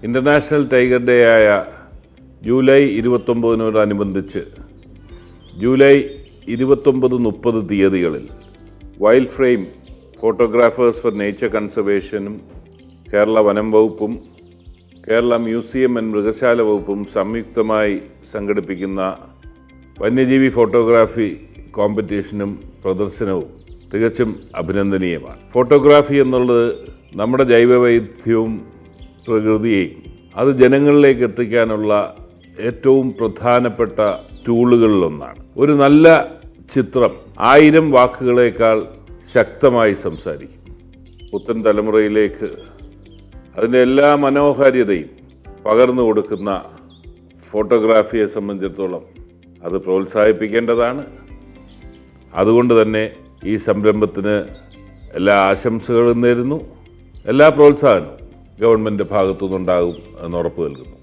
International tiger day ആയ July 29-നോടനുബന്ധിച്ച് July 29-30 തീയതികളിൽ wild frame photographers for nature കൺസർവേഷനും കേരള വനം വകുപ്പും കേരള മ്യൂസിയം ആൻഡ് മൃഗശാല വകുപ്പും സംയുക്തമായി സംഘടിപ്പിക്കുന്ന വന്യജീവി ഫോട്ടോഗ്രാഫി കോമ്പറ്റീഷനും പ്രദർശനവും തികച്ചും അഭിനന്ദനീയമാണ്. ഫോട്ടോഗ്രാഫി എന്നുള്ളത് നമ്മുടെ ജൈവവൈവിധ്യവും പ്രകൃതിയെയും അത് ജനങ്ങളിലേക്ക് എത്തിക്കാനുള്ള ഏറ്റവും പ്രധാനപ്പെട്ട ടൂളുകളിലൊന്നാണ്. ഒരു നല്ല ചിത്രം 1000 വാക്കുകളേക്കാൾ ശക്തമായി സംസാരിക്കും. പുത്തൻ തലമുറയിലേക്ക് അതിൻ്റെ എല്ലാ മനോഹാരിതയും പകർന്നു കൊടുക്കുന്ന ഫോട്ടോഗ്രാഫിയെ സംബന്ധിച്ചിടത്തോളം അത് പ്രോത്സാഹിപ്പിക്കേണ്ടതാണ്. അതുകൊണ്ട് തന്നെ ഈ സംരംഭത്തിന് എല്ലാ ആശംസകളും നേരുന്നു. എല്ലാ പ്രോത്സാഹനവും ഗവൺമെൻറ് ഭാഗത്തുനിന്നുണ്ടാകും എന്ന് ഉറപ്പു നൽകുന്നു.